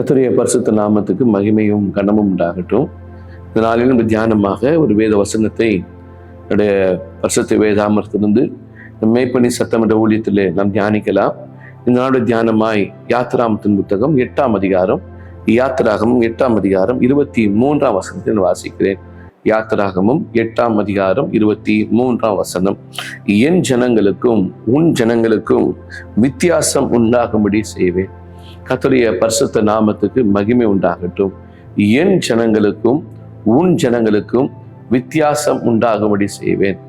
கர்த்தருடைய பரிசுத்த நாமத்துக்கு மகிமையும் கனமும் உண்டாகட்டும். இந்த நாளில் நம்ம தியானமாக ஒரு வேத வசனத்தை என்னுடைய பரிசுத்த வேதாமத்திலிருந்து மேய்ப்பனி சத்தம் என்ற ஊழியத்திலே நாம் தியானிக்கலாம். இந்த நாளுடைய தியானமாய் யாத்திராமத்தின் புத்தகம் 8ஆம் அதிகாரம், யாத்திராகமும் 8ஆம் அதிகாரம் 23ஆம் வசனத்தில் வாசிக்கிறேன். யாத்திராகமும் 8ஆம் அதிகாரம் 23ஆம் வசனம். என் ஜனங்களுக்கும் உன் ஜனங்களுக்கும் வித்தியாசம் உண்டாகும்படி செய்வேன். கர்த்தருடைய பரிசுத்த நாமத்துக்கு மகிமை உண்டாகட்டும். என் ஜனங்களுக்கும் உன் ஜனங்களுக்கும் வித்தியாசம் உண்டாகும்படி செய்வேன்.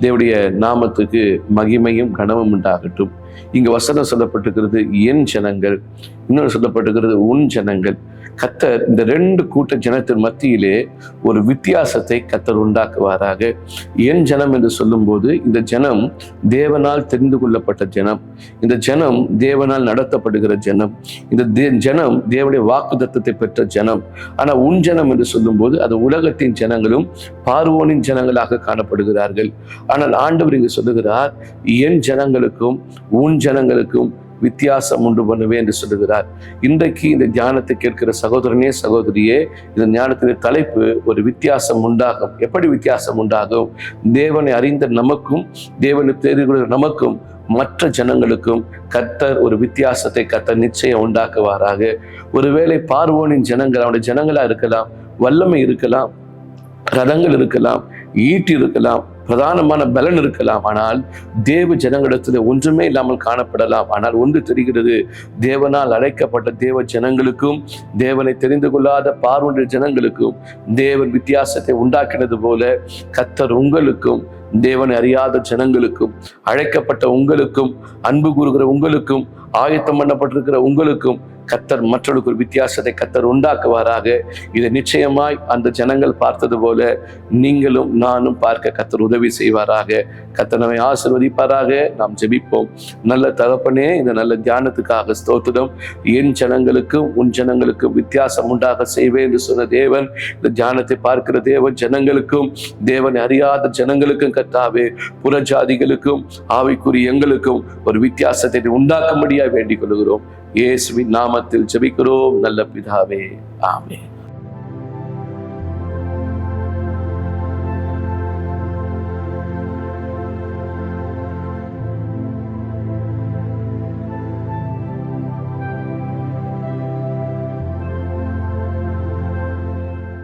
தேவனுடைய நாமத்துக்கு மகிமையும் கனமும் உண்டாகட்டும். இங்கு வசனம் சொல்லப்பட்டிருக்கிறது என் ஜனங்கள், இன்னொரு சொல்லப்பட்டிருக்கிறது உன் ஜனங்கள். கர்த்தர் இந்த ரெண்டு கூட்ட ஜனத்தின் மத்தியிலே ஒரு வித்தியாசத்தை கர்த்தர் உண்டாக்குவாராக. என் ஜனம் என்று சொல்லும்போது இந்த ஜனம் தேவனால் தெரிந்து கொள்ளப்பட்ட ஜனம், இந்த ஜனம் தேவனால் நடத்தப்படுகிற ஜனம், இந்த ஜனம் தேவனுடைய வாக்குத்தத்தத்தை பெற்ற ஜனம். ஆனா உன் ஜனம் என்று சொல்லும்போது அது உலகத்தின் ஜனங்களும் பார்வோனின் ஜனங்களாக காணப்படுகிறார்கள். ஆனால் ஆண்டவர் இங்கு சொல்லுகிறார் என் ஜனங்களுக்கும் உன் ஜனங்களுக்கும் வித்தியாசம் உண்டு பண்ணுவேன் என்று சொல்லுகிறார். இன்றைக்கு இந்த தியானத்தை கேட்கிற சகோதரனே சகோதரியே, இந்த ஞானத்தின் தலைப்பு ஒரு வித்தியாசம் உண்டாகும். எப்படி வித்தியாசம் உண்டாகும்? தேவனை அறிந்த நமக்கும் தேவனை தெரிகிற நமக்கும் மற்ற ஜனங்களுக்கும் கர்த்தர் ஒரு வித்தியாசத்தை கர்த்தர் நிச்சயம் உண்டாக்குவாராக. ஒருவேளை பார்வோனின் ஜனங்கள் அவனுடைய ஜனங்களா இருக்கலாம், வல்லமை இருக்கலாம், ரதங்கள் இருக்கலாம், ஈட்டி இருக்கலாம், பிரதானமான பலன் இருக்கலாம். ஆனால் தேவ ஜனங்களிடத்தில் ஒன்றுமே இல்லாமல் காணப்படலாம். ஆனால் ஒன்று தெரிகிறது, தேவனால் அழைக்கப்பட்ட தேவ ஜனங்களுக்கும் தேவனை தெரிந்து கொள்ளாத பார்வனுடைய ஜனங்களுக்கும் தேவன் வித்தியாசத்தை உண்டாக்கினது போல கர்த்தர் உங்களுக்கும் தேவனை அறியாத ஜனங்களுக்கும் அழைக்கப்பட்ட உங்களுக்கும் அன்பு கூறுகிற உங்களுக்கும் ஆயத்தம் பண்ணப்பட்டிருக்கிற உங்களுக்கும் கர்த்தர் மற்றவர்களுக்கு ஒரு வித்தியாசத்தை கர்த்தர் உண்டாக்குவாராக. இதை நிச்சயமாய் அந்த ஜனங்கள் பார்த்தது போல நீங்களும் நானும் பார்க்க கர்த்தர் உதவி செய்வாராக. கர்த்தர் நம்மை ஆசீர்வதிப்பாராக. நாம் ஜெபிப்போம். நல்ல தகப்பனே, இந்த நல்ல தியானத்துக்காக ஸ்தோத்திரம். என் ஜனங்களுக்கும் உன் ஜனங்களுக்கும் வித்தியாசம் உண்டாக செய்வேன் என்று சொன்ன தேவன், இந்த தியானத்தை பார்க்கிற தேவன் ஜனங்களுக்கும் தேவனை அறியாத ஜனங்களுக்கும் கர்த்தாவே புறஜாதிகளுக்கும் ஆவிக்குரிய எங்களுக்கும் ஒரு வித்தியாசத்தை உண்டாக்கும்படியாக வேண்டிக் கொள்கிறோம். இயேசுவின் நாமத்தில் ஜெபிக்கிறோம் நல்ல பிதாவே, ஆமென்.